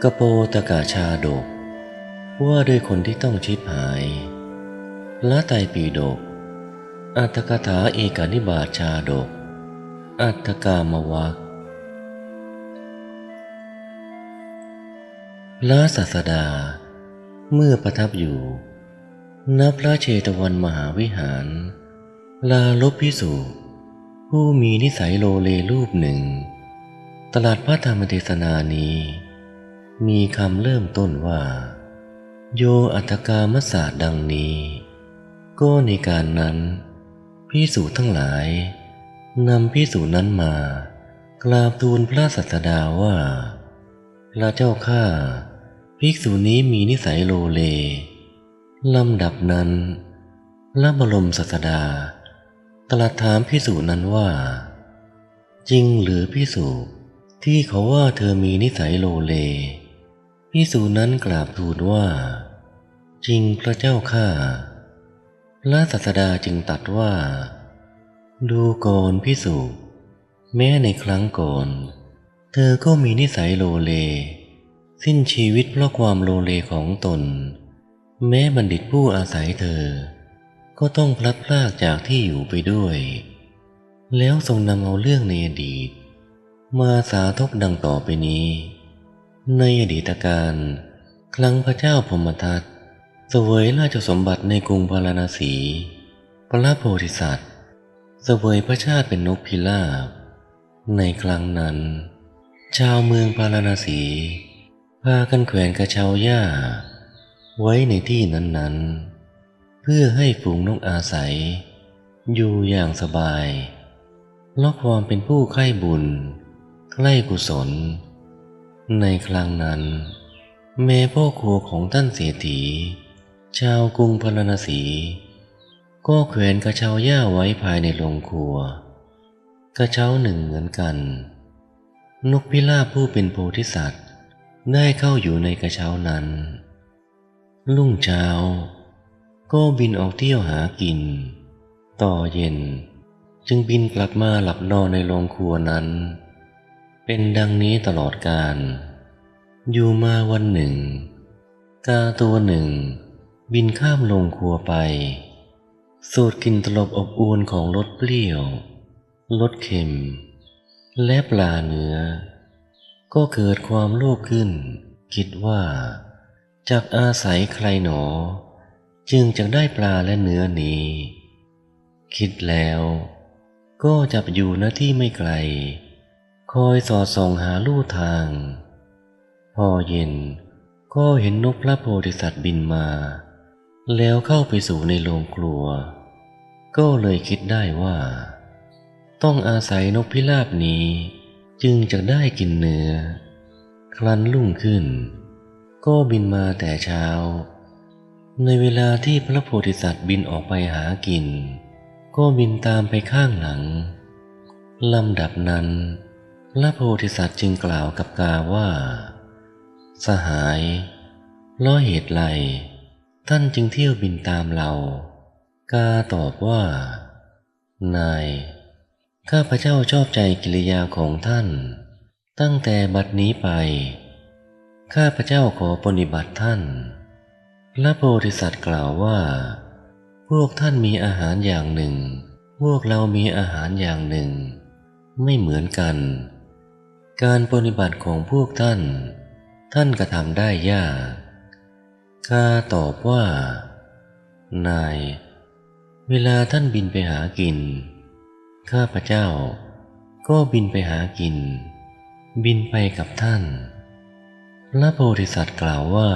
กโปตกะชาดกว่าด้วยคนที่ต้องชิบหายละไตรปิฎกอัตถกถาเอกนิบาตชาดกอัตถกามวรรคพระศาสดาเมื่อประทับอยู่ณพระเชตวันมหาวิหารลาลบภิกษุผู้มีนิสัยโลเลรูปหนึ่งตรัสพระธรรมเทศนานี้มีคำเริ่มต้นว่าโยอัตถกามศาสตร์ดังนี้ก็ในการนั้นภิกษุทั้งหลายนำภิกษุนั้นมากราบทูลพระศาสดาว่าพระเจ้าข้าภิกษุนี้มีนิสัยโลเลลำดับนั้นพระบรมศาสดาตรัสถามภิกษุนั้นว่าจริงหรือภิกษุที่เขาว่าเธอมีนิสัยโลเลภิกษุนั้นกราบทูลว่าจริงพระเจ้าข้าพระศาสดาจึงตรัสว่าดูก่อนภิกษุแม้ในครั้งก่อนเธอก็มีนิสัยโลเลสิ้นชีวิตเพราะความโลเลของตนแม้บัณฑิตผู้อาศัยเธอก็ต้องพลัดพรากจากที่อยู่ไปด้วยแล้วทรงนำเอาเรื่องในอดีตมาสาธกดังต่อไปนี้ในอดีตการครั้งพระเจ้าพรหมทัตเสวยราชสมบัติในกรุงพาราณสีพระโพธิสัตว์เสวยพระชาติเป็นนกพิราบในครั้งนั้นชาวเมืองพาราณสีพากันแขวนกระเช้าหญ้าไว้ในที่นั้นๆเพื่อให้ฝูงนกอาศัยอยู่อย่างสบายเพราะความเป็นผู้ใคร่บุญใกล้กุศลในครั้งนั้นแม้พ่อครัวของท่านเศรษฐีชาวกรุงพาราณสีก็แขวนกระเช้าหญ้าไว้ภายในโรงครัวกระเช้าหนึ่งเหมือนกันนกพิราบผู้เป็นโพธิสัตว์ได้เข้าอยู่ในกระเช้านั้นรุ่งเช้าก็บินออกเที่ยวหากินต่อเย็นจึงบินกลับมาหลับนอนในโรงครัวนั้นเป็นดังนี้ตลอดกาลอยู่มาวันหนึ่งกาตัวหนึ่งบินข้ามโรงครัวไปสูดกลิ่นตลบอบอวนของรสเปรี้ยวรสเค็มและปลาเนื้อก็เกิดความโลภขึ้นคิดว่าจากอาศัยใครหนอจึงจะได้ปลาและเนื้อนี้คิดแล้วก็จับอยู่ณที่ไม่ไกลคอยสอดส่องหาลู่ทางพอเย็นก็เห็นนกพระโพธิสัตว์บินมาแล้วเข้าไปสู่ในโรงครัวก็เลยคิดได้ว่าต้องอาศัยนกพิราบนี้จึงจะได้กินเนื้อครั้นรุ่งขึ้นก็บินมาแต่เช้าในเวลาที่พระโพธิสัตว์บินออกไปหากินก็บินตามไปข้างหลังลำดับนั้นพระโพธิสัตว์จึงกล่าวกับกาว่าสหายเพราะเหตุไรท่านจึงเที่ยวบินตามเรากาตอบว่านายข้าพเจ้าชอบใจกิริยาของท่านตั้งแต่บัดนี้ไปข้าพเจ้าขอปฏิบัติท่านพระโพธิสัตว์กล่าวว่าพวกท่านมีอาหารอย่างหนึ่งพวกเรามีอาหารอย่างหนึ่งไม่เหมือนกันการปฏิบัติของพวกท่านกระทำได้ยากกาตอบว่านายเวลาท่านบินไปหากินข้าพเจ้าก็บินไปหากินบินไปกับท่านพระโพธิสัตว์กล่าวว่า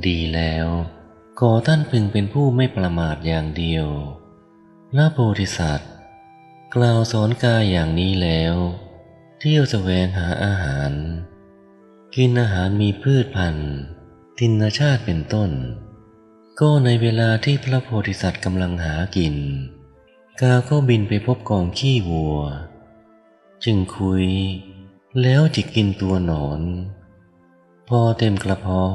ดีแล้วขอท่านพึงเป็นผู้ไม่ประมาทอย่างเดียวพระโพธิสัตว์กล่าวสอนกาอย่างนี้แล้วเที่ยวแสวงหาอาหารกินอาหารมีพืชพันธุ์ทินชาติเป็นต้นก็ในเวลาที่พระโพธิสัตว์กำลังหากินกาก็บินไปพบกองขี้วัวจึงคุยแล้วจิกกินตัวหนอนพอเต็มกระเพาะ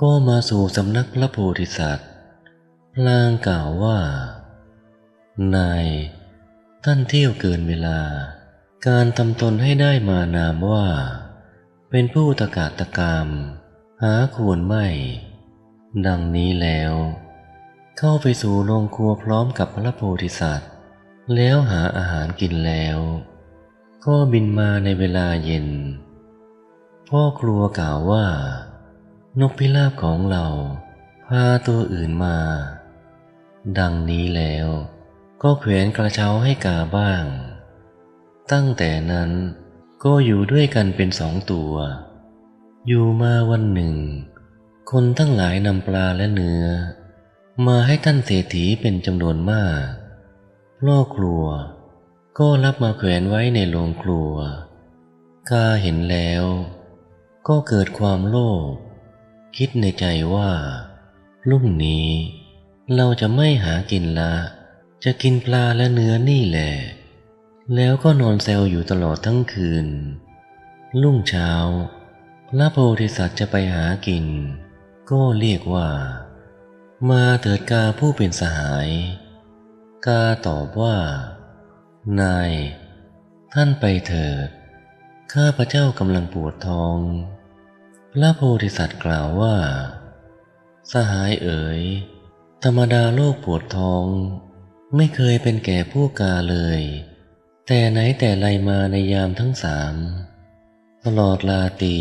ก็มาสู่สำนักพระโพธิสัตว์พลางกล่าวว่านายท่านเที่ยวเกินเวลาการทำตนให้ได้มานามว่า เป็นผู้ตะกาตะกามหาควรไม่ ดังนี้แล้วเข้าไปสู่โรงครัวพร้อมกับพระโพธิสัตว์แล้วหาอาหารกินแล้วก็บินมาในเวลาเย็นพ่อครัวกล่าวว่านกพิราบของเราพาตัวอื่นมาดังนี้แล้วก็แขวนกระเช้าให้กาบ้างตั้งแต่นั้นก็อยู่ด้วยกันเป็น2 ตัวอยู่มาวันหนึ่งคนทั้งหลายนำปลาและเนื้อมาให้ท่านเศรษฐีเป็นจำนวนมากพ่อครัวก็รับมาแขวนไว้ในโรงครัวกาเห็นแล้วก็เกิดความโลภคิดในใจว่ารุ่งนี้เราจะไม่หากินละจะกินปลาและเนื้อนี่แหละแล้วก็นอนแซวอยู่ตลอดทั้งคืนรุ่งเช้าพระโพธิสัตว์จะไปหากินก็เรียกว่ามาเถิดกาผู้เป็นสหายกาตอบว่านายท่านไปเถิดข้าพเจ้ากำลังปวดท้องพระโพธิสัตว์กล่าวว่าสหายเอ๋ยธรรมดาโรคปวดท้องไม่เคยเป็นแก่ผู้กาเลยแต่ไหนแต่ไรมาในยามทั้ง3ตลอดราตรี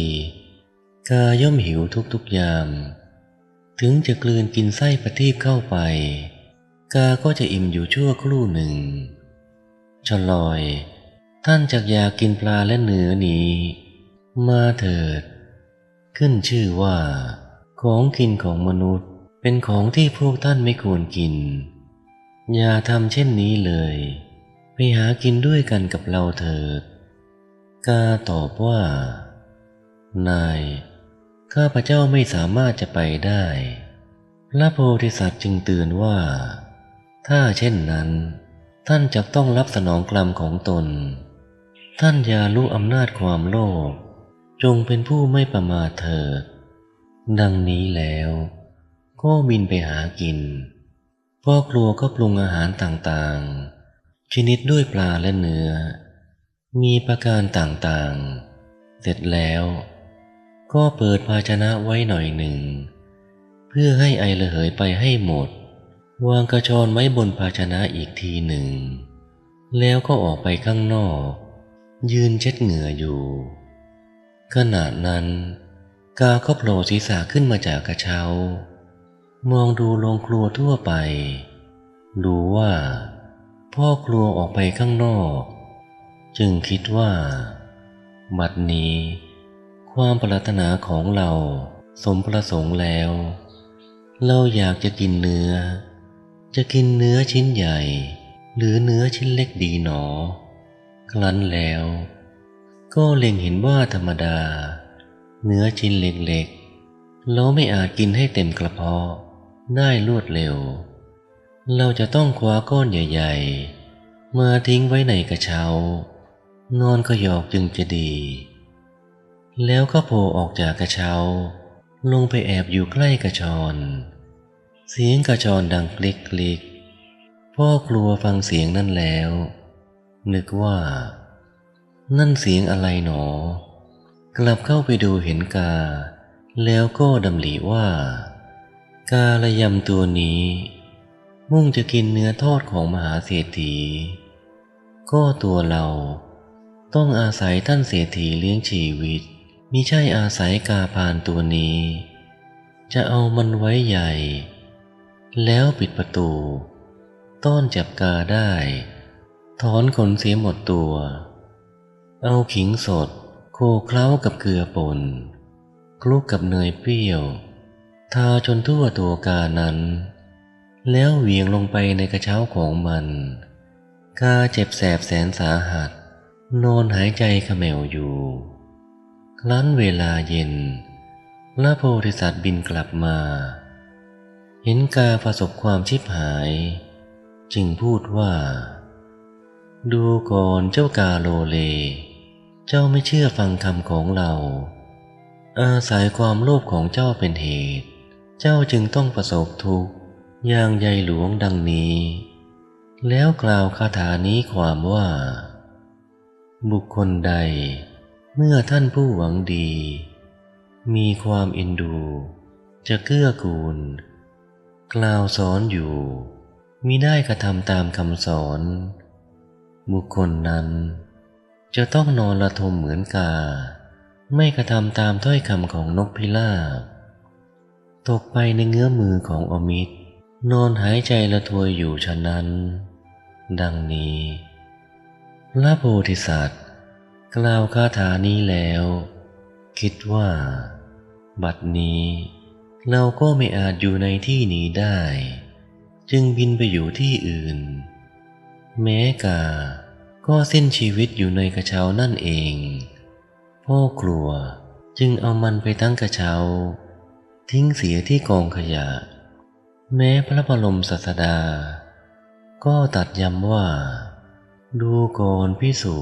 กาย่อมหิวทุกยามถึงจะกลืนกินไส้ประทีปเข้าไปกาก็จะอิ่มอยู่ชั่วครู่หนึ่งฉลอยท่านจักอยากกินปลาและเนื้อนี้มาเถิดขึ้นชื่อว่าของกินของมนุษย์เป็นของที่พวกท่านไม่ควรกินอย่าทำเช่นนี้เลยไปหากินด้วยกันกับเราเถิดกาตอบว่านายข้าพเจ้าไม่สามารถจะไปได้พระโพธิสัตว์จึงเตือนว่าถ้าเช่นนั้นท่านจะต้องรับสนองกรรมของตนท่านอย่ารู้อำนาจความโลภจงเป็นผู้ไม่ประมาทเถิดดังนี้แล้วก็บินไปหากินพ่อครัวก็ปรุงอาหารต่างๆชนิดด้วยปลาและเนื้อมีประการต่างๆเสร็จแล้วก็เปิดภาชนะไว้หน่อยหนึ่งเพื่อให้ไอระเหยไปให้หมดวางกระชอนไว้บนภาชนะอีกทีหนึ่งแล้วก็ออกไปข้างนอกยืนเช็ดเหงื่ออยู่ขณะนั้นกาก็โผล่ศีรษะขึ้นมาจากกระเช้ามองดูโรงครัวทั่วไปดูว่าพ่อครัวออกไปข้างนอกจึงคิดว่าบัดนี้ความปรารถนาของเราสมประสงค์แล้วเราอยากจะกินเนื้อจะกินเนื้อชิ้นใหญ่หรือเนื้อชิ้นเล็กดีหนอครั้นแล้วก็เล็งเห็นว่าธรรมดาเนื้อชิ้นเล็กๆเราไม่อาจกินให้เต็มกระเพาะได้รวดเร็วเราจะต้องคว้าก้อนใหญ่ๆมาทิ้งไว้ในกระเช้านอนก็หยอกจึงจะดีแล้วก็โผล่ออกจากกระเช้าลงไปแอบอยู่ใกล้กระชอนเสียงกระชอนดังคลิกๆพ่อครัวฟังเสียงนั้นแล้วนึกว่านั่นเสียงอะไรหนอกลับเข้าไปดูเห็นกาแล้วก็ดำริว่ากาละยำตัวนี้มุ่งจะกินเนื้อทอดของมหาเศรษฐีก็ตัวเราต้องอาศัยท่านเศรษฐีเลี้ยงชีวิตมิใช่อาศัยกาพานตัวนี้จะเอามันไว้ใหญ่แล้วปิดประตูต้อนจับกาได้ถอนขนเสียหมดตัวเอาขิงสดโคเคล้ากับเกลือป่นคลุกกับเนยเปรี้ยวทาจนทั่วตัวกานั้นแล้วเหวี่ยงลงไปในกระเช้าของมันกาเจ็บแสบแสนสาหัสนอนหายใจเขมวอยู่ครั้นเวลาเย็นพระโพธิสัตว์บินกลับมาเห็นกาประสบความชิบหายจึงพูดว่าดูก่อนเจ้ากาโลเลเจ้าไม่เชื่อฟังคำของเราอาศัยความโลภของเจ้าเป็นเหตุเจ้าจึงต้องประสบทุกข์อย่างใหญ่หลวงดังนี้แล้วกล่าวคาถานี้ความว่าบุคคลใด เมื่อท่านผู้หวังดี มีความเอ็นดู จะเกื้อกูล กล่าวสอนอยู่มิได้กระทำตามคำสอน บุคคลนั้นจะต้องนอนละทมเหมือนกา ไม่กระทำตามถ้อยคำของนกพิราบตกไปในเงื้อมือของอมิตรนอนหายใจละทวยอยู่ฉะนั้น ดังนี้พระโพธิสัตว์กล่าวคาถานี้แล้ว คิดว่า บัดนี้เราก็ไม่อาจอยู่ในที่นี้ได้ จึงบินไปอยู่ที่อื่น แม้กาก็สิ้นชีวิตอยู่ในกระเช้านั่นเองพ่อกลัวจึงเอามันไปทั้งกระเช้าทิ้งเสียที่กองขยะ แม้พระบรมศาสดาก็ตรัสย้ำว่า ดูก่อนภิกษุ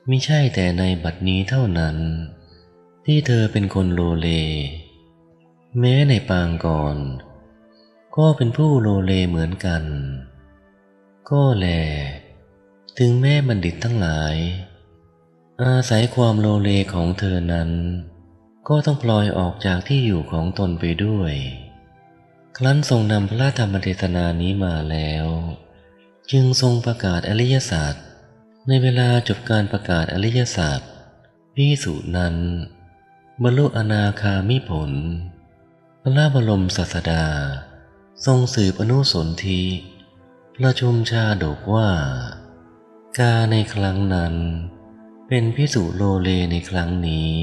มิใช่แต่ในบัดนี้เท่านั้นที่เธอเป็นคนโลเล แม้ในปางก่อนก็เป็นผู้โลเลเหมือนกัน ก็แลถึงแม้บัณฑิตทั้งหลายอาศัยความโลเลของเธอนั้นก็ต้องปล่อยออกจากที่อยู่ของตนไปด้วยครั้นทรงนำพระธรรมเทศนานี้มาแล้วจึงทรงประกาศอริยสัจในเวลาจบการประกาศอริยสัจภิกษุนั้นบรรลุอนาคามิผลพระบรมศาสดาทรงสืบอนุสนธิประชุมชาดกว่ากาในครั้งนั้นเป็นภิกษุโลเลในครั้งนี้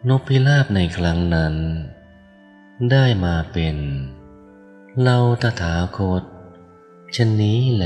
นกพิราบในครั้งนั้นได้มาเป็นเราตถาคตชะนี้แล